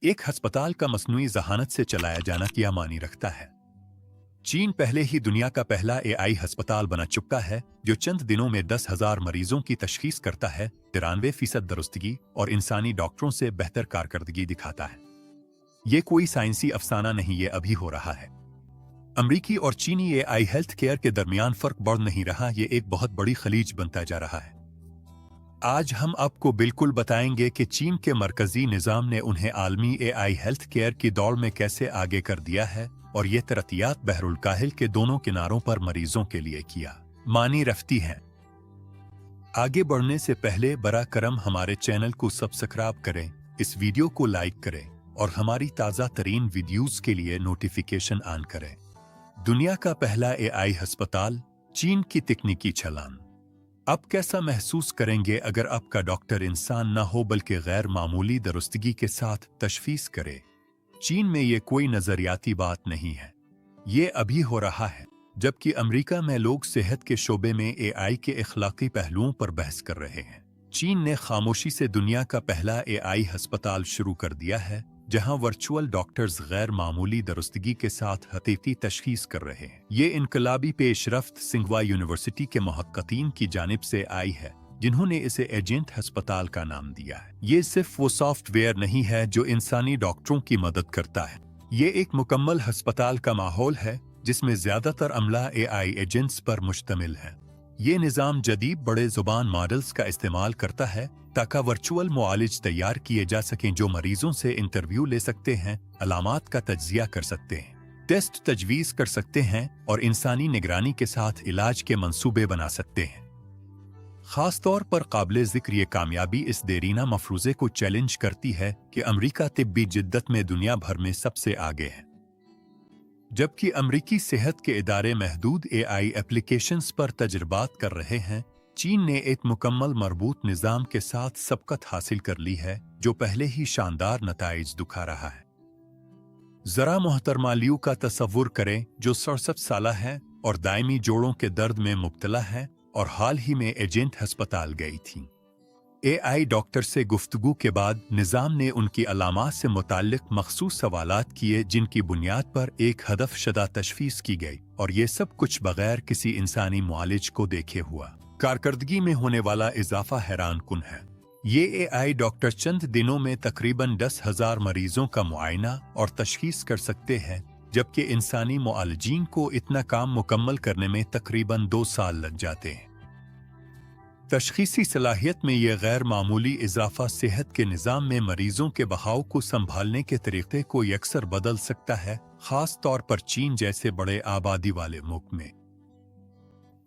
एक अस्पताल का मसनूई ज़हानत से चलाया जाना क्या मानी रखता है। चीन पहले ही दुनिया का पहला एआई अस्पताल बना चुका है जो चंद दिनों में 10,000 मरीजों की तशखीस करता है, 93% दुरुस्तगी और इंसानी डॉक्टरों से बेहतर कारकर्दगी दिखाता है। ये कोई साइंसी अफसाना नहीं, ये अभी हो रहा है। अमरीकी और चीनी एआई हेल्थ केयर के दरमियान फर्क बढ़ नहीं रहा, ये एक बहुत बड़ी खलीज बनता जा रहा है। आज हम आपको बिल्कुल बताएंगे कि चीन के मरकजी निज़ाम ने उन्हें आलमी एआई हेल्थ केयर की दौड़ में कैसे आगे कर दिया है और ये तरक्यात बहरुल काहिल के दोनों किनारों पर मरीजों के लिए किया मानी रखती हैं। आगे बढ़ने से पहले बरा करम हमारे चैनल को सब्सक्राइब करें, इस वीडियो को लाइक करें और हमारी ताज़ा तरीन वीडियोज़ के लिए नोटिफिकेशन ऑन करें। दुनिया का पहला एआई अस्पताल, चीन की तकनीकी छलांग। आप कैसा महसूस करेंगे अगर आपका डॉक्टर इंसान ना हो बल्कि गैर मामूली दुरुस्तगी के साथ तशखीस करे। चीन में ये कोई नजरियाती बात नहीं है, ये अभी हो रहा है। जबकि अमेरिका में लोग सेहत के शोबे में एआई के इखलाकी पहलुओं पर बहस कर रहे हैं, चीन ने खामोशी से दुनिया का पहला एआई अस्पताल शुरू कर दिया है जहां वर्चुअल डॉक्टर्स गैर मामूली दुरुस्तगी के साथ हकीकी तशखीस कर रहे हैं। ये इनकलाबी पेशरफ्त सिंघवा यूनिवर्सिटी के मुहक्कीकीन की जानिब से आई है जिन्होंने इसे एजेंट अस्पताल का नाम दिया है। ये सिर्फ वो सॉफ्टवेयर नहीं है जो इंसानी डॉक्टरों की मदद करता है, ये एक मुकम्मल अस्पताल का माहौल है जिसमें ज्यादातर अमला एआई एजेंट्स पर मुश्तमिल है। ये निज़ाम जदीद बड़े जुबान मॉडल्स का इस्तेमाल करता है ताकि वर्चुअल मुआलिज तैयार किए जा सकें जो मरीजों से इंटरव्यू ले सकते हैं, अलामात का तज्जिया कर सकते हैं, टेस्ट तजवीज़ कर सकते हैं और इंसानी निगरानी के साथ इलाज के मंसूबे बना सकते हैं। खास तौर पर काबिल ज़िक्र ये कामयाबी इस देरीना मफरूज़े को चैलेंज करती है कि अमरीका तिब्बी जिद्दत में दुनिया भर में सबसे आगे है। जबकि अमरीकी सेहत के इदारे महदूद एआई एप्लीकेशंस पर तजर्बात कर रहे हैं, चीन ने एक मुकम्मल मरबूत निज़ाम के साथ सबकत हासिल कर ली है जो पहले ही शानदार नताइज दिखा रहा है। जरा मोहतरमा लियू का तसव्वुर करें जो 67 साल है और दायमी जोड़ों के दर्द में मुब्तला है और हाल ही में एजेंट अस्पताल गई थी। एआई डॉक्टर से गुफ्तगू के बाद निज़ाम ने उनकी अलामात से मुताल्लिक मखसूस सवालात किए जिनकी बुनियाद पर एक हदफ शदा तशखीस की गई, और ये सब कुछ बगैर किसी इंसानी मुआलिज को देखे हुआ। कारकर्दगी में होने वाला इजाफा हैरान कुन है। ये एआई डॉक्टर चंद दिनों में तकरीबन 10,000 मरीजों का मुआयना और तशखीस कर सकते हैं, जबकि इंसानी मुआलिजीन को इतना काम मुकम्मल करने में तकरीबन 2 साल लग जाते हैं। तशखीसी सलाहियत में यह गैर मामूली इजाफा सेहत के निज़ाम में मरीजों के बहाव को संभालने के तरीक़े को यकसर बदल सकता है, खास तौर पर चीन जैसे बड़े आबादी वाले मुल्क में।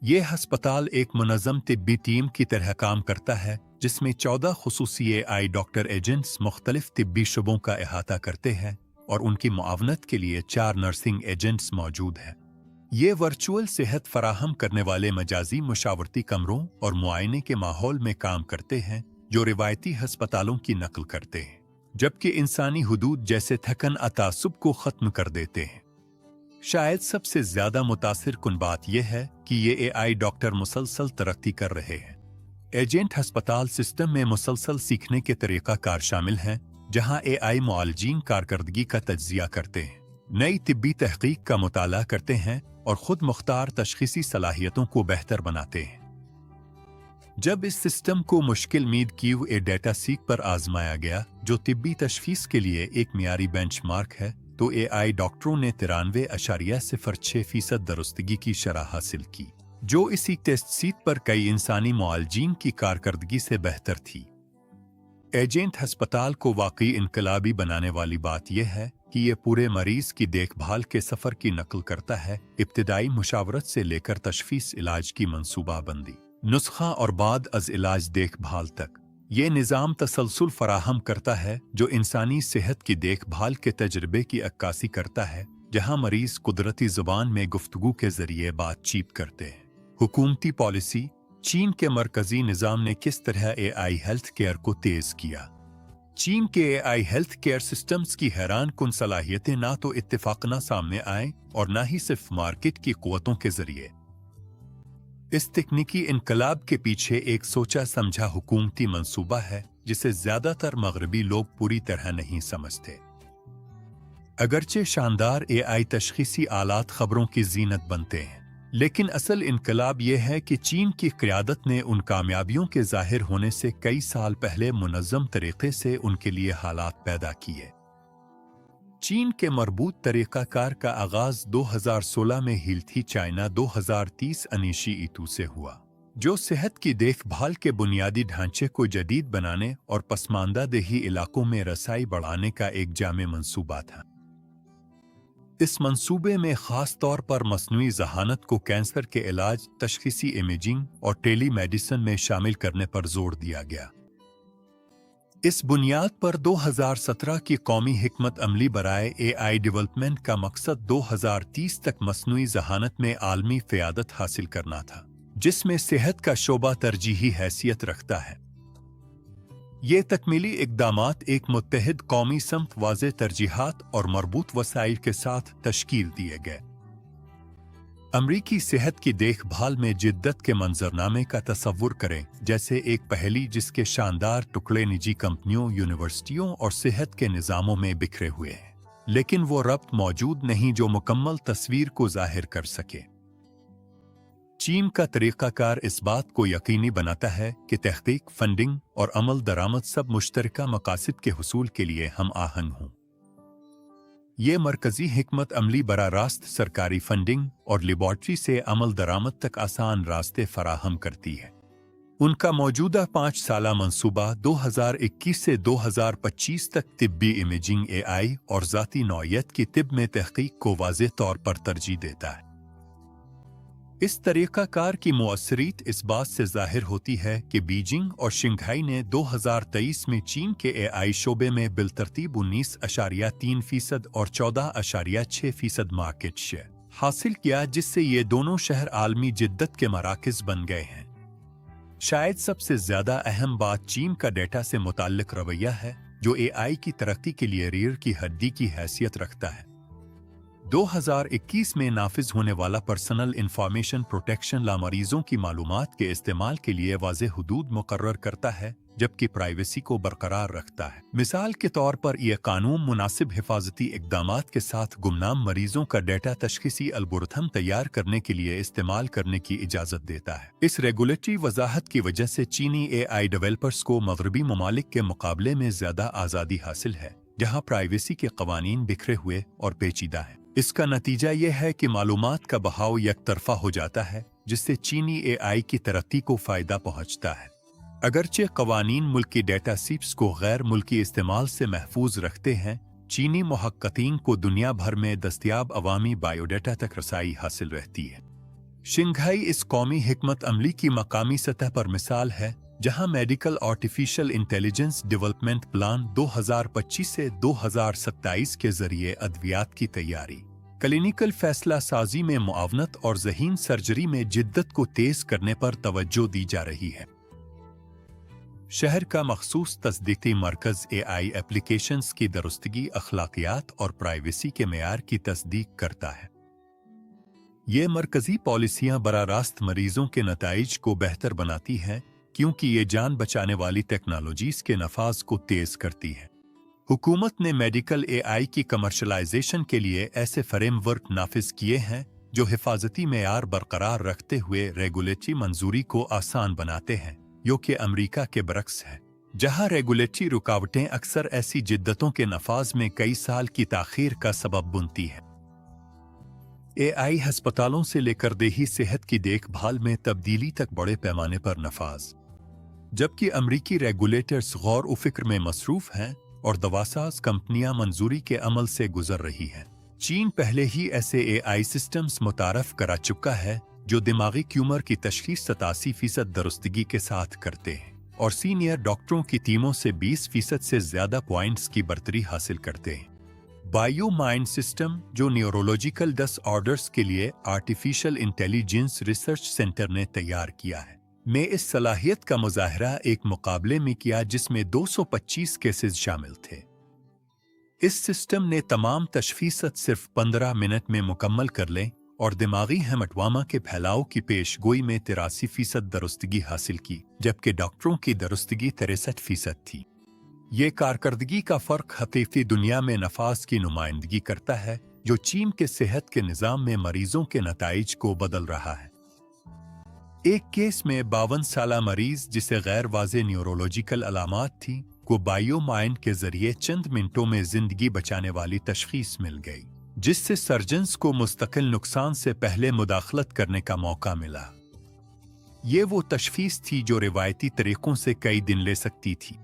यह अस्पताल एक मुनज़्ज़म तिब्बी टीम की तरह काम करता है जिसमें 14 खुसूसी एआई डॉक्टर एजेंट्स मुख्तलिफ तिब्बी शुबों का अहाता करते हैं और उनकी मुआवनत के लिए 4 नर्सिंग एजेंट्स मौजूद हैं। ये वर्चुअल सेहत फराहम करने वाले मजाजी मुशावरती कमरों और मुआयने के माहौल में काम करते हैं जो रिवायती अस्पतालों की नकल करते हैं, जबकि इंसानी हुदूद जैसे थकन अतासुब को ख़त्म कर देते हैं। शायद सबसे ज़्यादा मुतासिर कुन बात यह है कि ये एआई डॉक्टर मुसलसल तरक्की कर रहे हैं। एजेंट अस्पताल सिस्टम में मुसलसल सीखने के तरीक़ा कार शामिल हैं जहां एआई मुआलजीन कारकर्दगी का तज्जिया करते हैं, नई तिब्बी तहकीक का मुताला करते हैं और खुद मुख्तार तशखीसी सलाहियतों को बेहतर बनाते हैं। जब इस सिस्टम को मुश्किल मीद QA डेटा सीक पर आजमाया गया जो तिब्बी तशखीस के लिए एक मियारी बेंचमार्क है, तो एआई डॉक्टरों ने 93.06% दुरुस्तगी की शरह हासिल की, जो इसी टेस्ट सीट पर कई इंसानी मुआलजीन की कारकर्दगी से बेहतर थी। एजेंट अस्पताल को वाकई इनकलाबी बनाने वाली बात यह है कि ये पूरे मरीज की देखभाल के सफ़र की नकल करता है, इब्तिदाई मुशावरत से लेकर तशखीस, इलाज की मंसूबाबंदी, नुस्खा और बाद अज इलाज देखभाल तक। ये निज़ाम तसलसल फराहम करता है जो इंसानी सेहत की देखभाल के तजर्बे की अक्कासी करता है, जहां मरीज कुदरती ज़ुबान में गुफ्तगू के ज़रिए बातचीत करते हैं। हुकूमती पॉलिसी। चीन के मरकजी निज़ाम ने किस तरह एआई हेल्थ केयर को तेज़ किया। चीन के एआई हेल्थ केयर सिस्टम्स की हैरान कुन सलाहियतें ना तो इत्तेफाकना सामने आए और ना ही सिर्फ मार्केट की क़ुव्वतों के ज़रिए। इस तकनीकी इनकलाब के पीछे एक सोचा समझा हुकूमती मंसूबा है जिसे ज्यादातर मगरबी लोग पूरी तरह नहीं समझते। अगरचे शानदार एआई तशखीसी आलात खबरों की जीनत बनते हैं, लेकिन असल इनकलाब यह है कि चीन की क़यादत ने उन कामयाबियों के ज़ाहिर होने से कई साल पहले मुनज़्ज़म तरीक़े से उनके लिए हालात पैदा किए। चीन के मरबूत तरीक़ाकार का आगाज़ 2016 में हिलथी चाइना 2030 अनीशी ईटू से हुआ, जो सेहत की देखभाल के बुनियादी ढांचे को जदीद बनाने और पसमानदा देही इलाकों में रसाई बढ़ाने का एक जामे मंसूबा था। इस मंसूबे में ख़ास तौर पर मस्नूई ज़हानत को कैंसर के इलाज, तशख़ीसी इमेजिंग और टेली मेडिसिन में शामिल करने पर जोर दिया गया। इस बुनियाद पर 2017 की कौमी हिकमत अमली बराए एआई डेवलपमेंट का मकसद 2030 तक मस्नूई ज़हानत में आलमी क़यादत हासिल करना था, जिसमें सेहत का शोबा तरजीही हैसियत रखता है। ये तकमीली इक़दामात एक मुत्तहिद कौमी समत, वाज़े तरजीहात और मरबूत वसाइल के साथ तश्कील दिए गए। अमरीकी सेहत की देखभाल में जिद्दत के मंजरनामे का तसव्वुर करें, जैसे एक पहेली जिसके शानदार टुकड़े निजी कंपनियों, यूनिवर्सिटियों और सेहत के निज़ामों में बिखरे हुए हैं, लेकिन वो रब्त मौजूद नहीं जो मुकम्मल तस्वीर को ज़ाहिर कर सके। चीन का तरीक़ाकार इस बात को यकीनी बनाता है कि तहक़ीक़, फंडिंग और अमल दरामद सब मुश्तरका मकासद के हुसूल के लिए हम आहंग हों। ये मरकज़ी हिकमत अमली बरा रास्त सरकारी फंडिंग और लेबॉर्ट्री से अमल दरामद तक आसान रास्ते फराहम करती है। उनका मौजूदा 5 साला मंसूबा 2021 से 2025 तक तिब्बी इमेजिंग, एआई और ज़ाती नौइयत की तिब में तहक़ीक़ को वाज़ेह तौर पर तरजीह देता है। इस तरीक़ाकार की मुअस्सरीत इस बात से ज़ाहिर होती है कि बीजिंग और शंघाई ने 2023 में चीन के एआई शोबे में बिलतरतीब 19.3% और 14.6% मार्केट शेयर हासिल किया, जिससे ये दोनों शहर आलमी जिद्दत के मराकज़ बन गए हैं। शायद सबसे ज़्यादा अहम बात चीन का डेटा से मुताल्लिक़ रवैया है, जो एआई की तरक्की के लिए रीढ़ की हड्डी की हैसियत रखता है। 2021 में नाफिज होने वाला पर्सनल इंफॉर्मेशन प्रोटेक्शन ला मरीजों की मालूमात के इस्तेमाल के लिए वाज़ेह हुदूद मुकर्रर करता है, जबकि प्राइवेसी को बरकरार रखता है। मिसाल के तौर पर यह कानून मुनासिब हिफाजती इक़दामात के साथ गुमनाम मरीजों का डेटा तशख़ीसी एल्गोरिथम तैयार करने के लिए इस्तेमाल करने की इजाज़त देता है। इस रेगुलेटरी वजाहत की वजह से चीनी एआई डेवलपर्स को मगरबी ममालिक के मुकाबले में ज़्यादा आज़ादी हासिल है, जहाँ प्राइवेसी के कवानीन बिखरे हुए और पेचीदा हैं। इसका नतीजा यह है कि मालूमात का बहाव यकतरफा हो जाता है, जिससे चीनी एआई की तरक्की को फ़ायदा पहुँचता है। अगरचे कवानीन मुल्की डेटा सीप्स को गैर मुल्की इस्तेमाल से महफूज रखते हैं, चीनी मुहक्किकीन को दुनिया भर में दस्तयाब अवामी बायोडाटा तक रसाई हासिल रहती है। शंघाई इस कौमी हिकमत अमली की मकामी सतह पर मिसाल है, जहां medical artificial intelligence development plan 2025 से 2027 के जरिए अद्वियात की तैयारी, क्लिनिकल फैसला साजी में मुआवनत और ज़हीन सर्जरी में जिद्दत को तेज करने पर तवज्जो दी जा रही है। शहर का मखसूस तस्दीकी मरकज़ एआई एप्लीकेशंस की दुरुस्तगी, अखलाकियात और प्राइवेसी के मेयार की तस्दीक करता है। ये मरकज़ी पॉलिसियाँ बरा रास्त मरीजों के नताइज को बेहतर बनाती हैं, क्योंकि ये जान बचाने वाली टेक्नोलॉजीज के नफाज को तेज करती है। हुकूमत ने मेडिकल एआई की कमर्शलाइजेशन के लिए ऐसे फ्रेमवर्क नाफिज किए हैं जो हिफाजती मेयार बरकरार रखते हुए रेगुलेटरी मंजूरी को आसान बनाते हैं, जो कि अमरीका के बरक्स है, जहां रेगुलेटरी रुकावटें अक्सर ऐसी जिद्दतों के नफाज में कई साल की ताखीर का सबब बनती है। एआई अस्पतालों से लेकर देही सेहत की देखभाल में तब्दीली तक बड़े पैमाने पर नफाज, जबकि अमरीकी रेगुलेटर्स गौर व फिक्र में मसरूफ हैं और दवासाज कंपनियां मंजूरी के अमल से गुजर रही हैं। चीन पहले ही ऐसे एआई सिस्टम्स मुतारफ करा चुका है जो दिमागी ट्यूमर की तशखीस 87% दुरुस्तगी के साथ करते हैं और सीनियर डॉक्टरों की टीमों से 20% से ज्यादा पॉइंट्स की बर्तरी हासिल करते हैं। बायो माइंड सिस्टम, जो न्यूरोलॉजिकल डिसऑर्डर्स के लिए आर्टिफिशियल इंटेलिजेंस रिसर्च सेंटर ने तैयार किया है, में इस सलाहियत का मुजाहरा एक मुकाबले में किया जिसमें 225 केसेस शामिल थे। इस सिस्टम ने तमाम तशखीसत सिर्फ 15 मिनट में मुकम्मल कर लें और दिमागी हेमटोमा के फैलाव की पेशगोई में 83% दुरुस्तगी हासिल की, जबकि डॉक्टरों की दुरुस्तगी 63% थी। ये कारकर्दगी का फर्क हकीकी दुनिया में नफाज की नुमाइंदगी करता है, जो चीन के सेहत के निज़ाम में मरीजों के नताइज को बदल रहा है। एक केस में 52 साला मरीज जिसे गैर वाज़े न्यूरोलॉजिकल अलामात थी को बायोमाइन के जरिए चंद मिनटों में जिंदगी बचाने वाली तशखीस मिल गई, जिससे सर्जन्स को मुस्तकिल नुकसान से पहले मुदाखलत करने का मौका मिला। ये वो तशखीस थी जो रिवायती तरीकों से कई दिन ले सकती थी।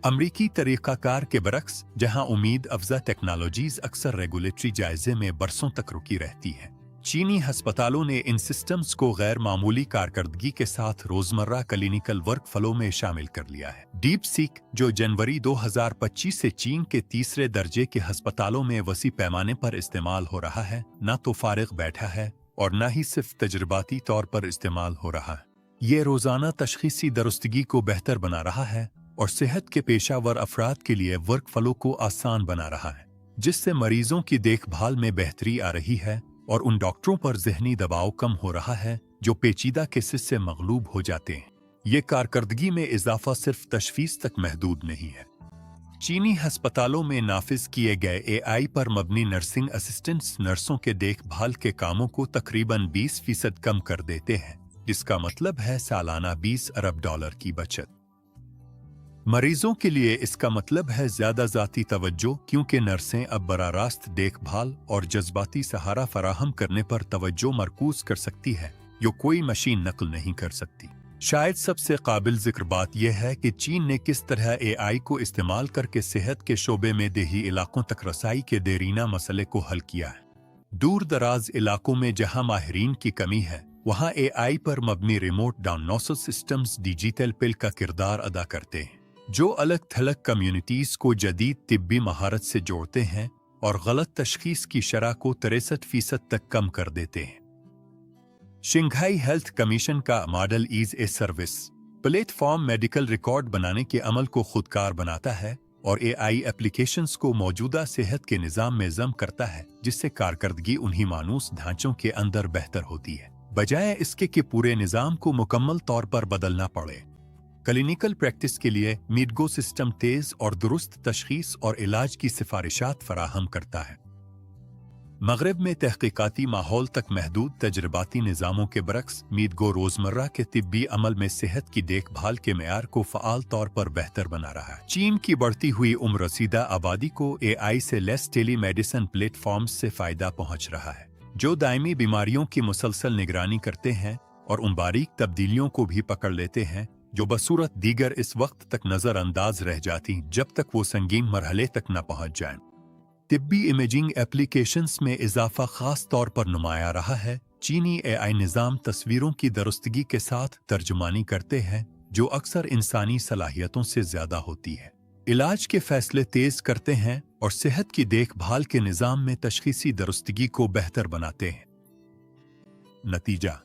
अमरीकी तरीकाकार के बरक्स, जहां उम्मीद अफजा टेक्नोलॉजीज अक्सर रेगुलेटरी जायजे में बरसों तक रुकी रहती है, चीनी हस्पतालों ने इन सिस्टम्स को गैर मामूली कारकर्दगी के साथ रोजमर्रा क्लिनिकल वर्क फ्लो में शामिल कर लिया है। डीप सीक, जो जनवरी 2025 से चीन के तीसरे दर्जे के हस्पतालों में वसी पैमाने पर इस्तेमाल हो रहा है, न तो फारिग बैठा है और न ही सिर्फ तजुर्बाती तौर पर इस्तेमाल हो रहा है। ये रोजाना तशखीसी दुरुस्तगी को बेहतर बना रहा है और सेहत के पेशावर अफराद के लिए वर्क फ्लो को आसान बना रहा है, जिससे मरीजों की देखभाल में बेहतरी आ रही है और उन डॉक्टरों पर ज़हनी दबाव कम हो रहा है जो पेचीदा केसेस से मगलूब हो जाते हैं। ये कारकर्दगी में इजाफा सिर्फ तशखीस तक महदूद नहीं है। चीनी हस्पतालों में नाफिज किए गए एआई पर मबनी नर्सिंग असिस्टेंट्स नर्सों के देखभाल के कामों को तकरीबन 20% कम कर देते हैं, जिसका मतलब है सालाना $20 अरब की बचत। मरीजों के लिए इसका मतलब है ज्यादा ज़ाती तवज्जो, क्योंकि नर्सें अब बराह रास्त देखभाल और जज्बाती सहारा फराहम करने पर तवज्जो मरकूज कर सकती है, जो कोई मशीन नकल नहीं कर सकती। शायद सबसे काबिल जिक्र बात यह है कि चीन ने किस तरह एआई को इस्तेमाल करके सेहत के शोबे में देही इलाकों तक रसाई के देरीना मसले को हल किया है। दूर दराज इलाकों में जहां माहिरीन की कमी है, वहां एआई पर मबनी रिमोट डायग्नोसिस सिस्टम्स डिजिटल पिल का किरदार अदा करते हैं, जो अलग थलग कम्युनिटीज को जदीद तिब्बी महारत से जोड़ते हैं और गलत तशखीस की शरह को 63% तक कम कर देते हैं। शंघाई हेल्थ कमीशन का model is a service platform medical record बनाने के अमल को खुदकार बनाता है और एआई एप्लीकेशंस को मौजूदा सेहत के निज़ाम में जम करता है, जिससे कारकर्दगी उन्हीं मानूस ढांचों के अंदर बेहतर होती है, बजाय इसके कि पूरे निज़ाम को मुकम्मल तौर पर बदलना पड़े। क्लिनिकल प्रैक्टिस के लिए मीडगो सिस्टम तेज और दुरुस्त तशखीस और इलाज की सिफारिशात फराहम करता है। मगरब में तहकीकाती माहौल तक महदूद तजर्बाती निज़ामों के बरक्स, मीडगो रोजमर्रा के तिब्बी अमल में सेहत की देखभाल के मेयार को फ़आल तौर पर बेहतर बना रहा है। चीन की बढ़ती हुई उम्र रसीदा आबादी को एआई से लेस टेली मेडिसिन प्लेटफॉर्म्स से फ़ायदा पहुँच रहा है, जो दायमी बीमारियों की मुसलसल निगरानी करते हैं और उन बारीक तब्दीलियों को भी पकड़ लेते हैं जो बसूरत दीगर इस वक्त तक नज़रअंदाज रह जाती जब तक वो संगीन मरहले तक न पहुँच जाएं। तिब्बी इमेजिंग एप्लीकेशंस में इजाफा खास तौर पर नुमाया रहा है। चीनी एआई निज़ाम तस्वीरों की दुरुस्तगी के साथ तर्जुमानी करते हैं, जो अक्सर इंसानी सलाहियतों से ज़्यादा होती है। इलाज के फैसले तेज करते हैं और सेहत की देखभाल के निज़ाम में तशखीसी दुरुस्तगी को बेहतर बनाते हैं। नतीजा,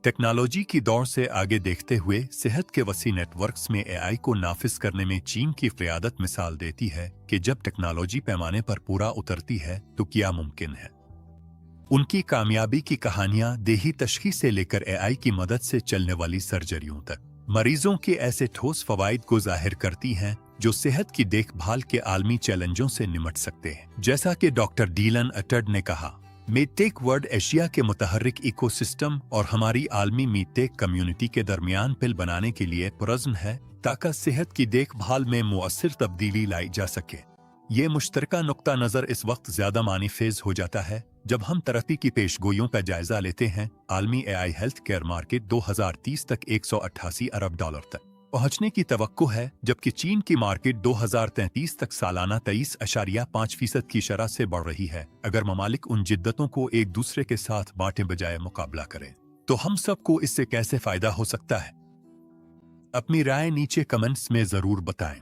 टेक्नोलॉजी की दौड़ से आगे देखते हुए सेहत के वसी नेटवर्क्स में एआई को नाफिज करने में चीन की क़ियादत मिसाल देती है कि जब टेक्नोलॉजी पैमाने पर पूरा उतरती है तो क्या मुमकिन है। उनकी कामयाबी की कहानियां देही तशखीस से लेकर एआई की मदद से चलने वाली सर्जरियों तक मरीजों के ऐसे ठोस फवाइद को जाहिर करती हैं जो सेहत की देखभाल के आलमी चैलेंजों से निमट सकते हैं। जैसा कि डॉक्टर डीलन अटर्ड ने कहा, मीडटेक वर्ल्ड एशिया के मुतहर्रिक इकोसिस्टम और हमारी आलमी मीडटेक कम्युनिटी के दरमियान पिल बनाने के लिए पुरज़्म है ताकि सेहत की देखभाल में मुअस्सिर तब्दीली लाई जा सके। ये मुश्तरका नुक्ता नज़र इस वक्त ज़्यादा मानीफेज हो जाता है जब हम तरक्की की पेशगोइयों का जायजा लेते हैं। आलमी एआई हेल्थ केयर मार्केट 2030 तक $188 अरब तक पहुंचने की तवक्को है, जबकि चीन की मार्केट 2033 तक सालाना 23.5% की शरह से बढ़ रही है। अगर ममालिक उन जिद्दतों को एक दूसरे के साथ बांटे बजाय मुकाबला करें तो हम सबको इससे कैसे फायदा हो सकता है? अपनी राय नीचे कमेंट्स में जरूर बताएं।